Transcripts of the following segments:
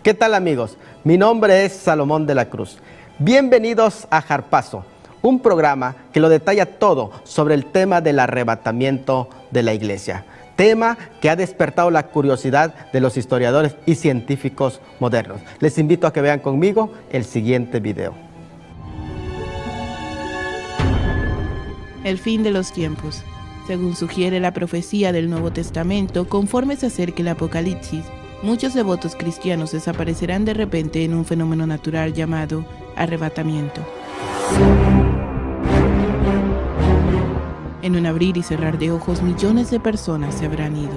¿Qué tal, amigos? Mi nombre es Salomón de la Cruz. Bienvenidos a Harpazo, un programa que lo detalla todo sobre el tema del arrebatamiento de la iglesia. Tema que ha despertado la curiosidad de los historiadores y científicos modernos. Les invito a que vean conmigo el siguiente video. El fin de los tiempos. Según sugiere la profecía del Nuevo Testamento, conforme se acerque el Apocalipsis, muchos devotos cristianos desaparecerán de repente en un fenómeno natural llamado arrebatamiento. En un abrir y cerrar de ojos, millones de personas se habrán ido.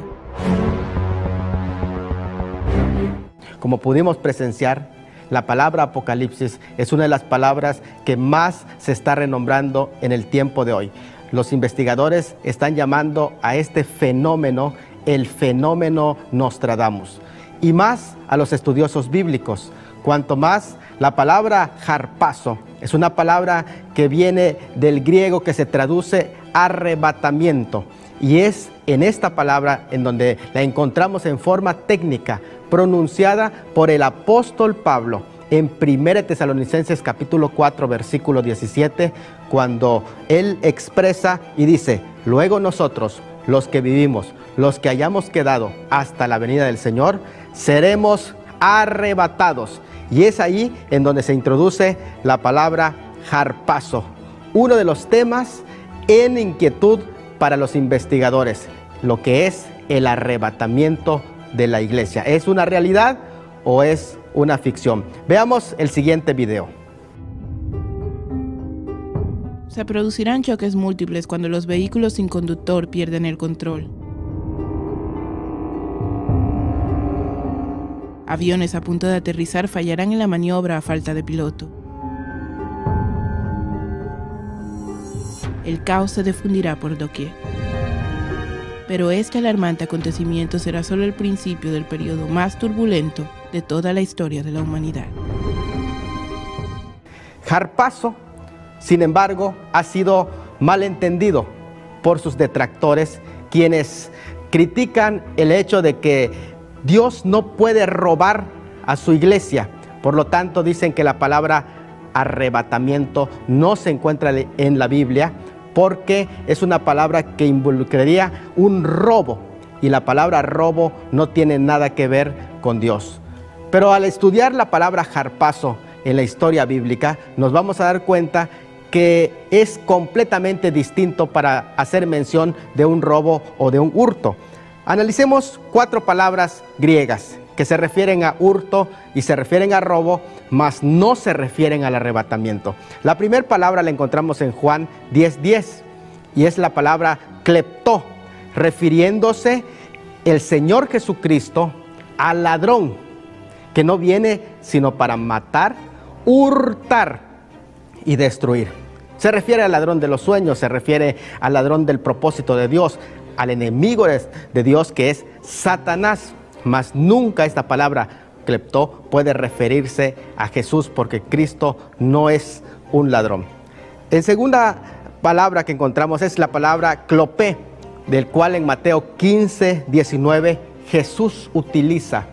Como pudimos presenciar, la palabra Apocalipsis es una de las palabras que más se está renombrando en el tiempo de hoy. Los investigadores están llamando a este fenómeno el fenómeno Nostradamus. Y más a los estudiosos bíblicos. Cuanto más la palabra harpazo es una palabra que viene del griego que se traduce arrebatamiento. Y es en esta palabra en donde la encontramos en forma técnica, pronunciada por el apóstol Pablo en 1 Tesalonicenses capítulo 4, versículo 17, cuando él expresa y dice: luego nosotros, los que vivimos, los que hayamos quedado hasta la venida del Señor, seremos arrebatados. Y es ahí en donde se introduce la palabra harpazo, uno de los temas en inquietud para los investigadores, lo que es el arrebatamiento de la iglesia. ¿Es una realidad o es una ficción? Veamos el siguiente video. Se producirán choques múltiples cuando los vehículos sin conductor pierden el control. Aviones a punto de aterrizar fallarán en la maniobra a falta de piloto. El caos se difundirá por doquier. Pero este alarmante acontecimiento será solo el principio del periodo más turbulento de toda la historia de la humanidad. Harpazo, sin embargo, ha sido malentendido por sus detractores, quienes critican el hecho de que Dios no puede robar a su iglesia. Por lo tanto, dicen que la palabra arrebatamiento no se encuentra en la Biblia, porque es una palabra que involucraría un robo, y la palabra robo no tiene nada que ver con Dios. Pero al estudiar la palabra harpazo en la historia bíblica, nos vamos a dar cuenta que es completamente distinto para hacer mención de un robo o de un hurto. Analicemos 4 palabras griegas que se refieren a hurto y se refieren a robo, mas no se refieren al arrebatamiento. La primera palabra la encontramos en Juan 10:10 y es la palabra kleptó, refiriéndose el Señor Jesucristo al ladrón, que no viene sino para matar, hurtar y destruir. Se refiere al ladrón de los sueños, se refiere al ladrón del propósito de Dios, al enemigo de Dios, que es Satanás. Mas nunca esta palabra kleptó puede referirse a Jesús, porque Cristo no es un ladrón. En segunda palabra que encontramos es la palabra clopé, del cual en Mateo 15:19 Jesús utiliza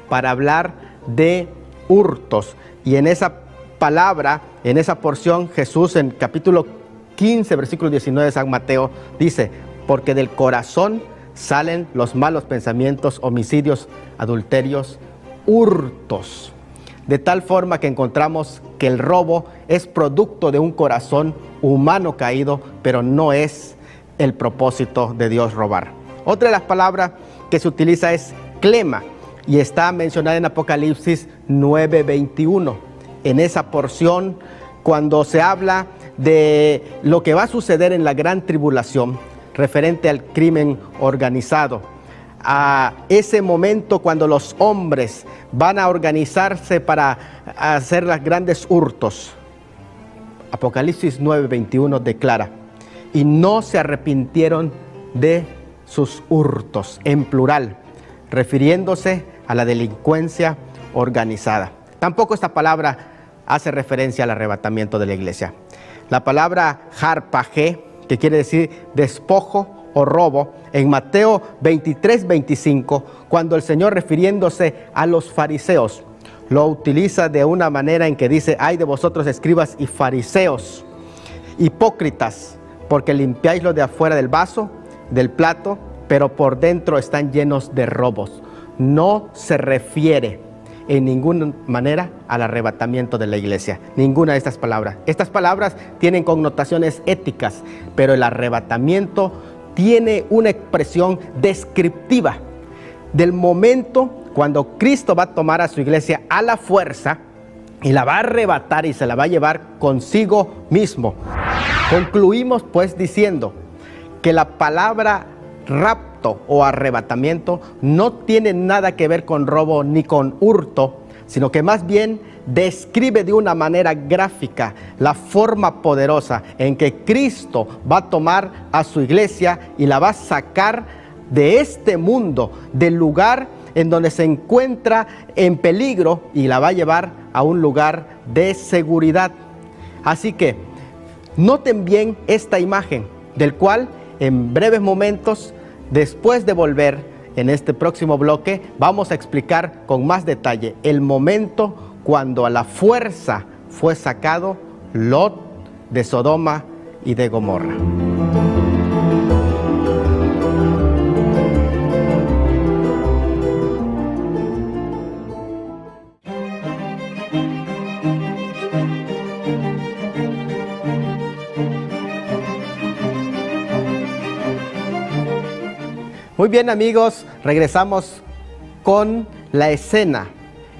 para hablar de hurtos. Y en esa palabra, en esa porción, Jesús en capítulo 15, versículo 19 de San Mateo dice: porque del corazón salen los malos pensamientos, homicidios, adulterios, hurtos. De tal forma que encontramos que el robo es producto de un corazón humano caído, pero no es el propósito de Dios robar. Otra de las palabras que se utiliza es clema, y está mencionada en Apocalipsis 9:21. En esa porción, cuando se habla de lo que va a suceder en la gran tribulación, referente al crimen organizado, a ese momento cuando los hombres van a organizarse para hacer los grandes hurtos. Apocalipsis 9:21 declara: y no se arrepintieron de sus hurtos, en plural, refiriéndose a la delincuencia organizada. Tampoco esta palabra hace referencia al arrebatamiento de la iglesia. La palabra harpagé, que quiere decir despojo o robo, en Mateo 23:25, cuando el Señor, refiriéndose a los fariseos, lo utiliza de una manera en que dice: ay de vosotros escribas y fariseos, hipócritas, porque limpiáis lo de afuera del vaso, del plato, pero por dentro están llenos de robos. No se refiere en ninguna manera al arrebatamiento de la iglesia, ninguna de estas palabras. Estas palabras tienen connotaciones éticas, pero el arrebatamiento tiene una expresión descriptiva del momento cuando Cristo va a tomar a su iglesia a la fuerza y la va a arrebatar y se la va a llevar consigo mismo. Concluimos pues diciendo que la palabra rapto o arrebatamiento no tiene nada que ver con robo ni con hurto, sino que más bien describe de una manera gráfica la forma poderosa en que Cristo va a tomar a su iglesia y la va a sacar de este mundo, del lugar en donde se encuentra en peligro, y la va a llevar a un lugar de seguridad. Así que noten bien esta imagen, del cual en breves momentos, después de volver en este próximo bloque, vamos a explicar con más detalle el momento cuando a la fuerza fue sacado Lot de Sodoma y de Gomorra. Muy bien, amigos, regresamos con la escena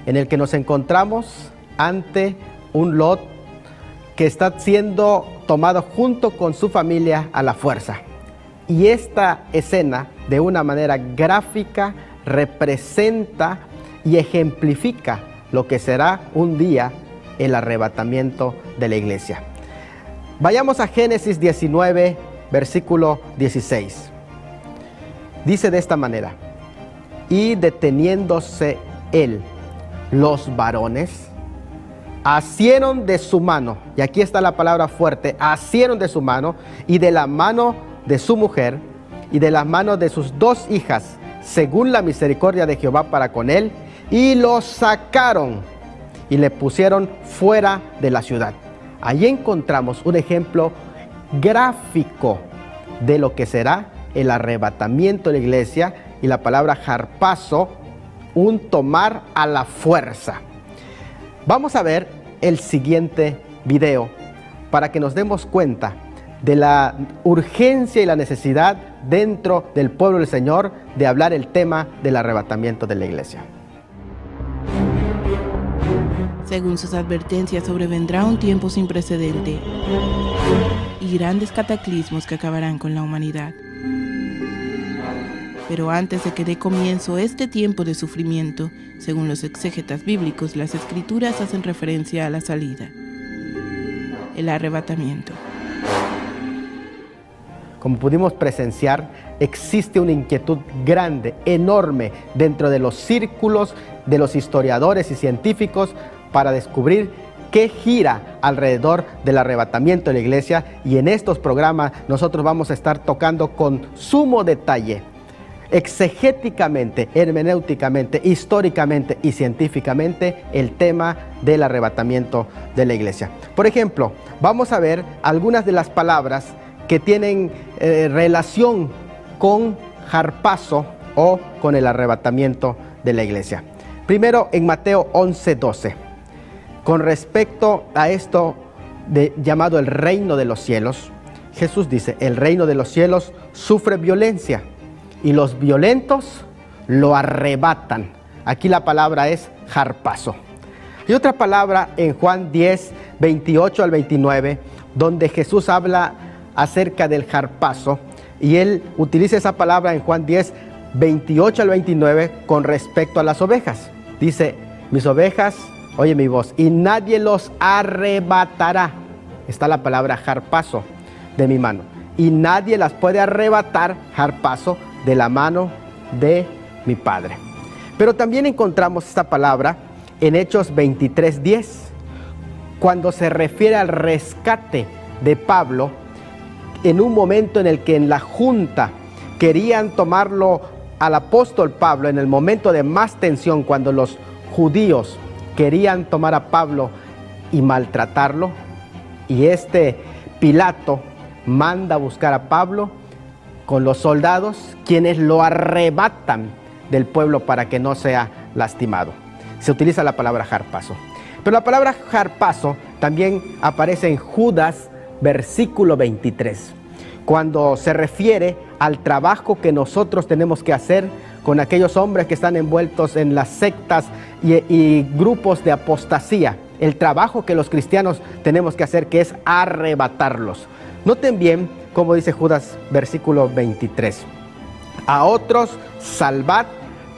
en el que nos encontramos ante un Lot que está siendo tomado junto con su familia a la fuerza. Y esta escena, de una manera gráfica, representa y ejemplifica lo que será un día el arrebatamiento de la iglesia. Vayamos a Génesis 19, versículo 16. Dice de esta manera: y deteniéndose él, los varones asieron de su mano, y aquí está la palabra fuerte, asieron de su mano, y de la mano de su mujer, y de las manos de sus dos hijas, según la misericordia de Jehová para con él, y lo sacaron, y le pusieron fuera de la ciudad. Allí encontramos un ejemplo gráfico de lo que será el arrebatamiento de la iglesia, y la palabra harpazo, un tomar a la fuerza. Vamos a ver el siguiente video para que nos demos cuenta de la urgencia y la necesidad dentro del pueblo del Señor de hablar el tema del arrebatamiento de la iglesia. Según sus advertencias, sobrevendrá un tiempo sin precedente y grandes cataclismos que acabarán con la humanidad. Pero antes de que dé comienzo este tiempo de sufrimiento, según los exégetas bíblicos, las escrituras hacen referencia a la salida, el arrebatamiento. Como pudimos presenciar, existe una inquietud grande, enorme, dentro de los círculos de los historiadores y científicos para descubrir qué gira alrededor del arrebatamiento de la iglesia, y en estos programas nosotros vamos a estar tocando con sumo detalle, exegéticamente, hermenéuticamente, históricamente y científicamente, el tema del arrebatamiento de la iglesia. Por ejemplo, vamos a ver algunas de las palabras que tienen relación con harpazo o con el arrebatamiento de la iglesia. Primero, en Mateo 11:12, con respecto a esto llamado el reino de los cielos, Jesús dice: el reino de los cielos sufre violencia y los violentos lo arrebatan. Aquí la palabra es harpazo. Y otra palabra en Juan 10, 28 al 29, donde Jesús habla acerca del harpazo, y él utiliza esa palabra en Juan 10, 28 al 29 con respecto a las ovejas. Dice: mis ovejas oyen mi voz y nadie los arrebatará. Está la palabra harpazo, de mi mano. Y nadie las puede arrebatar, harpazo, de la mano de mi Padre. Pero también encontramos esta palabra en Hechos 23:10, cuando se refiere al rescate de Pablo, en un momento en el que en la junta querían tomarlo al apóstol Pablo, en el momento de más tensión, cuando los judíos querían tomar a Pablo y maltratarlo. Y Pilato manda a buscar a Pablo con los soldados, quienes lo arrebatan del pueblo para que no sea lastimado. Se utiliza la palabra harpazo. Pero la palabra harpazo también aparece en Judas, versículo 23, cuando se refiere al trabajo que nosotros tenemos que hacer con aquellos hombres que están envueltos en las sectas y grupos de apostasía. El trabajo que los cristianos tenemos que hacer, que es arrebatarlos. Noten bien cómo dice Judas, versículo 23. A otros salvad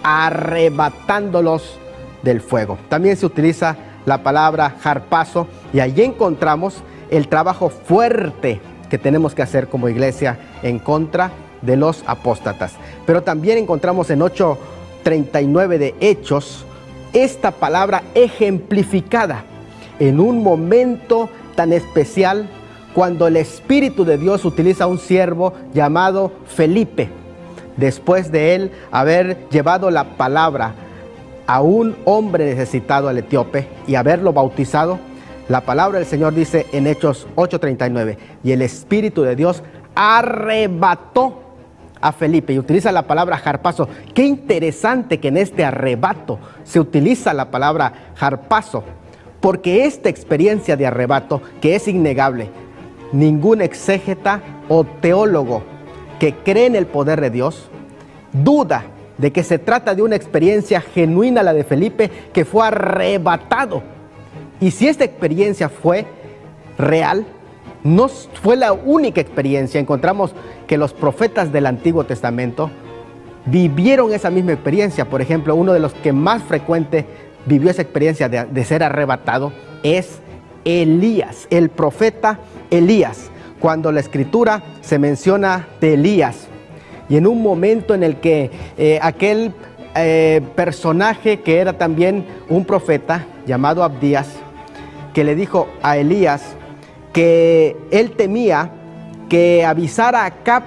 arrebatándolos del fuego. También se utiliza la palabra harpazo, y allí encontramos el trabajo fuerte que tenemos que hacer como iglesia en contra de los apóstatas. Pero también encontramos en 8:39 de Hechos esta palabra ejemplificada en un momento tan especial, cuando el Espíritu de Dios utiliza a un siervo llamado Felipe. Después de él haber llevado la palabra a un hombre necesitado, al etíope, y haberlo bautizado, la palabra del Señor dice en Hechos 8:39, y el Espíritu de Dios arrebató a Felipe, y utiliza la palabra harpazo. Qué interesante que en este arrebato se utiliza la palabra harpazo, porque esta experiencia de arrebato, que es innegable, ningún exégeta o teólogo que cree en el poder de Dios duda de que se trata de una experiencia genuina, la de Felipe, que fue arrebatado. Y si esta experiencia fue real, no fue la única experiencia. Encontramos que los profetas del Antiguo Testamento vivieron esa misma experiencia. Por ejemplo, uno de los que más frecuente vivió esa experiencia de ser arrebatado es Elías, el profeta Elías. Cuando la Escritura se menciona de Elías, y en un momento en el que aquel personaje que era también un profeta llamado Abdías, que le dijo a Elías que él temía que avisara a Acab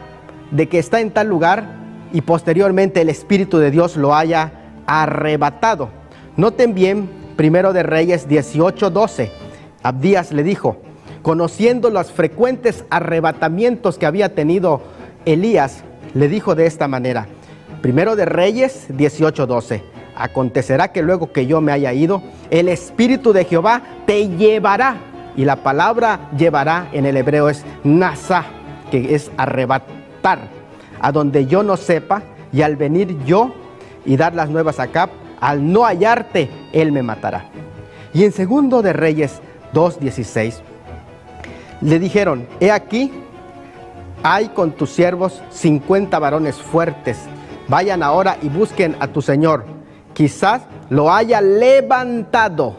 de que está en tal lugar, y posteriormente el Espíritu de Dios lo haya arrebatado. Noten bien, 1 de Reyes 18:12. Abdías le dijo, conociendo los frecuentes arrebatamientos que había tenido Elías, le dijo de esta manera, 1 de Reyes 18:12, acontecerá que luego que yo me haya ido, el Espíritu de Jehová te llevará. Y la palabra llevará en el hebreo es nasá, que es arrebatar, a donde yo no sepa, y al venir yo y dar las nuevas a Acab, al no hallarte, él me matará. Y en 2 de Reyes 2:16, le dijeron, he aquí, hay con tus siervos 50 varones fuertes, vayan ahora y busquen a tu señor, quizás lo haya levantado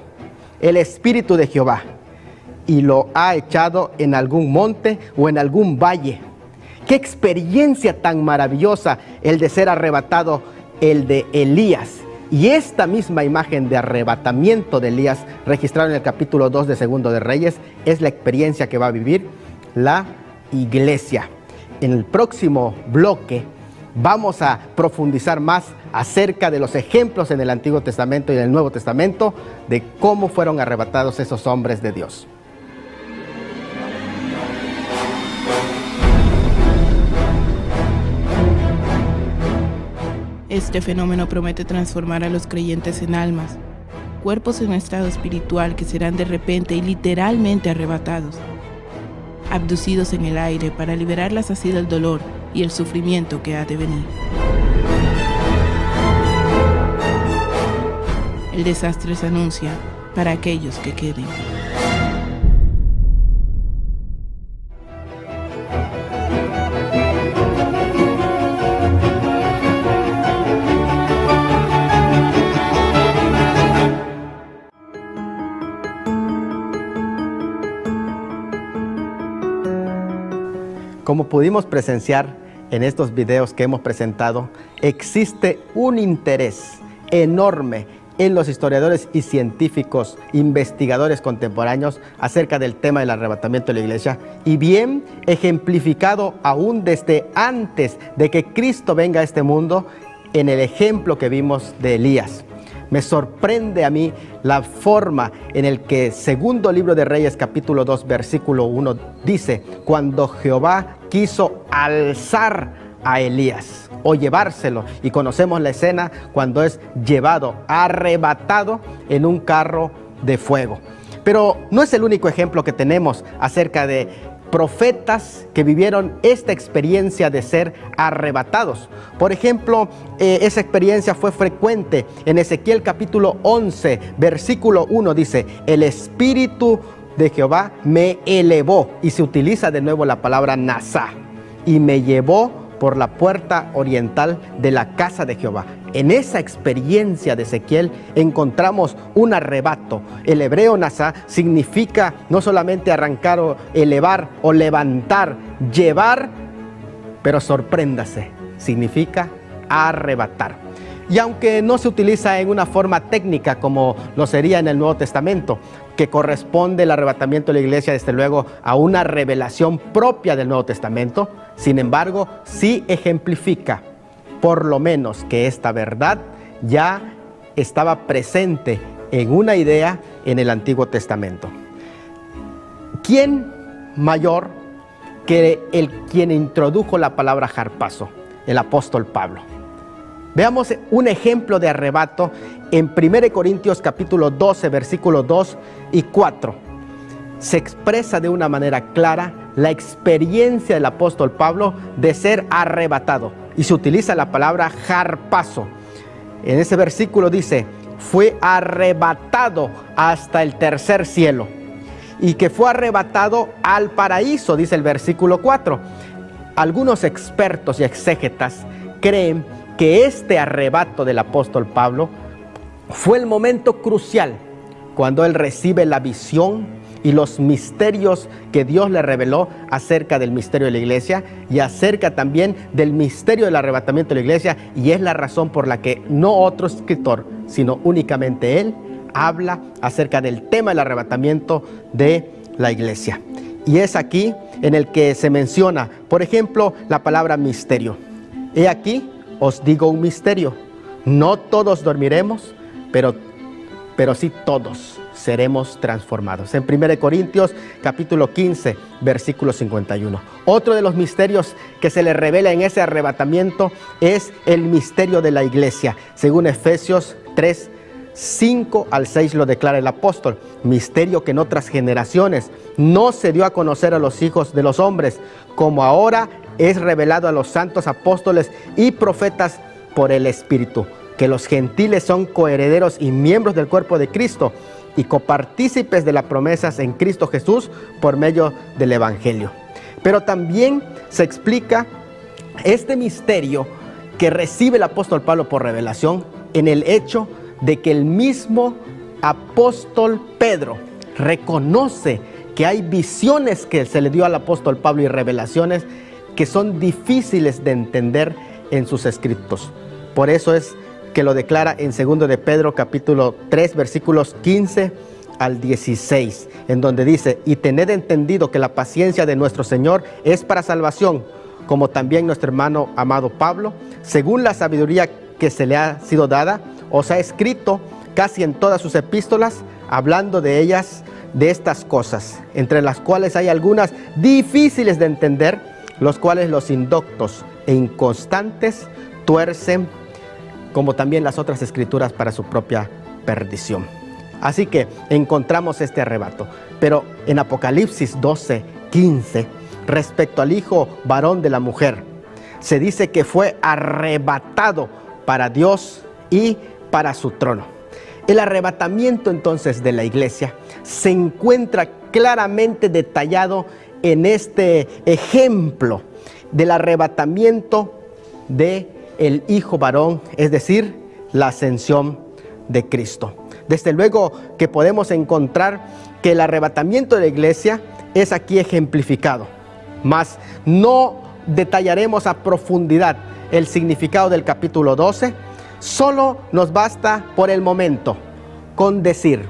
el Espíritu de Jehová y lo ha echado en algún monte o en algún valle. Qué experiencia tan maravillosa el de ser arrebatado, el de Elías. Y esta misma imagen de arrebatamiento de Elías, registrada en el capítulo 2 de 2 de Reyes, es la experiencia que va a vivir la iglesia. En el próximo bloque vamos a profundizar más acerca de los ejemplos en el Antiguo Testamento y en el Nuevo Testamento de cómo fueron arrebatados esos hombres de Dios. Este fenómeno promete transformar a los creyentes en almas, cuerpos en estado espiritual que serán de repente y literalmente arrebatados, abducidos en el aire para liberarlas así del dolor y el sufrimiento que ha de venir. El desastre se anuncia para aquellos que queden. Como pudimos presenciar en estos videos que hemos presentado, existe un interés enorme en los historiadores y científicos, investigadores contemporáneos acerca del tema del arrebatamiento de la iglesia, y bien ejemplificado aún desde antes de que Cristo venga a este mundo en el ejemplo que vimos de Elías. Me sorprende a mí la forma en el que segundo libro de Reyes capítulo 2 versículo 1 dice: cuando Jehová quiso alzar a Elías o llevárselo, y conocemos la escena cuando es llevado, arrebatado en un carro de fuego. Pero no es el único ejemplo que tenemos acerca de profetas que vivieron esta experiencia de ser arrebatados. Por ejemplo, esa experiencia fue frecuente en Ezequiel capítulo 11, versículo 1, dice: el Espíritu de Jehová me elevó, y se utiliza de nuevo la palabra nasá, y me llevó por la puerta oriental de la casa de Jehová. En esa experiencia de Ezequiel encontramos un arrebato. El hebreo nasá significa no solamente arrancar o elevar o levantar, llevar, pero sorpréndase, significa arrebatar. Y aunque no se utiliza en una forma técnica como lo sería en el Nuevo Testamento, que corresponde el arrebatamiento de la iglesia desde luego a una revelación propia del Nuevo Testamento, sin embargo, sí ejemplifica por lo menos que esta verdad ya estaba presente en una idea en el Antiguo Testamento. ¿Quién mayor que quien introdujo la palabra harpazo? El apóstol Pablo. Veamos un ejemplo de arrebato en 1 Corintios capítulo 12, versículos 2 y 4. Se expresa de una manera clara la experiencia del apóstol Pablo de ser arrebatado, y se utiliza la palabra harpazo. En ese versículo dice: fue arrebatado hasta el tercer cielo, y que fue arrebatado al paraíso, dice el versículo 4. Algunos expertos y exégetas creen que este arrebato del apóstol Pablo fue el momento crucial cuando él recibe la visión y los misterios que Dios le reveló acerca del misterio de la iglesia y acerca también del misterio del arrebatamiento de la iglesia, y es la razón por la que no otro escritor, sino únicamente él, habla acerca del tema del arrebatamiento de la iglesia. Y es aquí en el que se menciona, por ejemplo, la palabra misterio. He aquí, os digo un misterio: no todos dormiremos, pero sí todos seremos transformados. En 1 Corintios capítulo 15, versículo 51. Otro de los misterios que se le revela en ese arrebatamiento es el misterio de la iglesia. Según Efesios 3, 5 al 6 lo declara el apóstol: misterio que en otras generaciones no se dio a conocer a los hijos de los hombres, como ahora es revelado a los santos apóstoles y profetas por el Espíritu, que los gentiles son coherederos y miembros del cuerpo de Cristo, y copartícipes de las promesas en Cristo Jesús por medio del Evangelio. Pero también se explica este misterio que recibe el apóstol Pablo por revelación en el hecho de que el mismo apóstol Pedro reconoce que hay visiones que se le dio al apóstol Pablo y revelaciones que son difíciles de entender en sus escritos. Por eso es que lo declara en 2 de Pedro capítulo 3 versículos 15 al 16, en donde dice: y tened entendido que la paciencia de nuestro Señor es para salvación, como también nuestro hermano amado Pablo, según la sabiduría que se le ha sido dada, os ha escrito casi en todas sus epístolas, hablando de ellas, de estas cosas, entre las cuales hay algunas difíciles de entender, los cuales los indoctos e inconstantes tuercen, como también las otras escrituras, para su propia perdición. Así que encontramos este arrebato. Pero en Apocalipsis 12, 15, respecto al hijo varón de la mujer, se dice que fue arrebatado para Dios y para su trono. El arrebatamiento entonces de la iglesia se encuentra claramente detallado en este ejemplo del arrebatamiento de el hijo varón, es decir, la ascensión de Cristo. Desde luego que podemos encontrar que el arrebatamiento de la iglesia es aquí ejemplificado, mas no detallaremos a profundidad el significado del capítulo 12. Solo nos basta por el momento con decir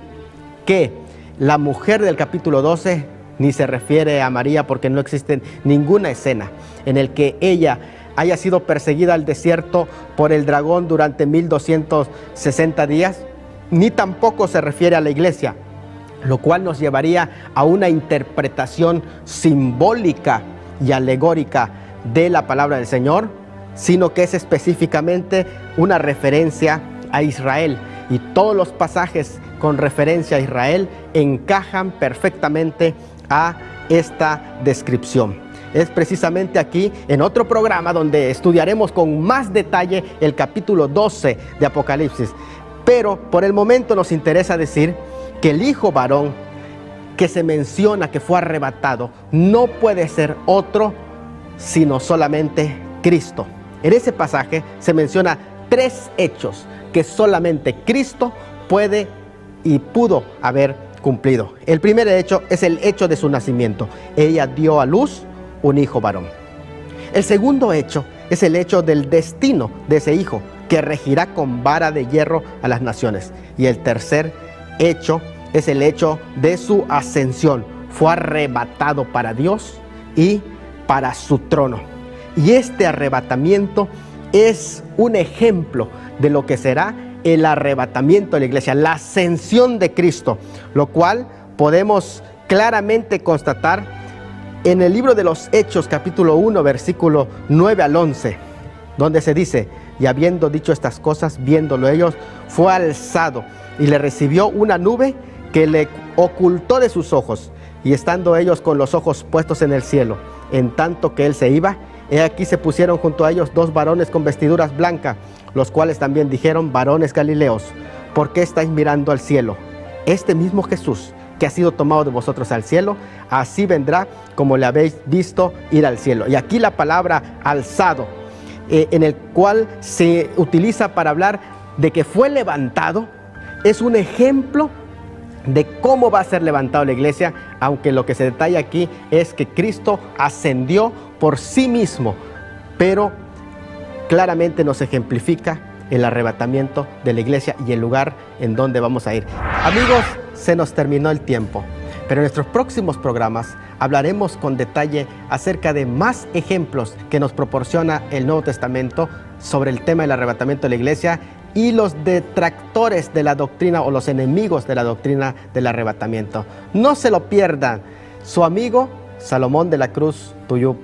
que la mujer del capítulo 12 ni se refiere a María, porque no existe ninguna escena en el que ella haya sido perseguida al desierto por el dragón durante 1260 días, ni tampoco se refiere a la iglesia, lo cual nos llevaría a una interpretación simbólica y alegórica de la palabra del Señor, sino que es específicamente una referencia a Israel, y todos los pasajes con referencia a Israel encajan perfectamente a esta descripción. Es precisamente aquí, en otro programa, donde estudiaremos con más detalle el capítulo 12 de Apocalipsis. Pero por el momento nos interesa decir que el hijo varón que se menciona que fue arrebatado no puede ser otro sino solamente Cristo. En ese pasaje se menciona 3 hechos que solamente Cristo puede y pudo haber cumplido. El primer hecho es el hecho de su nacimiento. Ella dio a luz un hijo varón. El segundo hecho es el hecho del destino de ese hijo, que regirá con vara de hierro a las naciones. Y el tercer hecho es el hecho de su ascensión. Fue arrebatado para Dios y para su trono. Y este arrebatamiento es un ejemplo de lo que será el arrebatamiento de la iglesia, la ascensión de Cristo, lo cual podemos claramente constatar en el libro de los Hechos, capítulo 1, versículo 9 al 11, donde se dice: y habiendo dicho estas cosas, viéndolo ellos, fue alzado y le recibió una nube que le ocultó de sus ojos, y estando ellos con los ojos puestos en el cielo, en tanto que él se iba, he aquí se pusieron junto a ellos 2 varones con vestiduras blancas, los cuales también dijeron: varones galileos, ¿por qué estáis mirando al cielo? Este mismo Jesús que ha sido tomado de vosotros al cielo, así vendrá como le habéis visto ir al cielo. Y aquí la palabra alzado, en el cual se utiliza para hablar de que fue levantado, es un ejemplo de cómo va a ser levantado la iglesia, aunque lo que se detalla aquí es que Cristo ascendió por sí mismo, pero claramente nos ejemplifica el arrebatamiento de la iglesia y el lugar en donde vamos a ir. Amigos, se nos terminó el tiempo, pero en nuestros próximos programas hablaremos con detalle acerca de más ejemplos que nos proporciona el Nuevo Testamento sobre el tema del arrebatamiento de la iglesia y los detractores de la doctrina o los enemigos de la doctrina del arrebatamiento. No se lo pierdan. Su amigo Salomón de la Cruz Tuyú.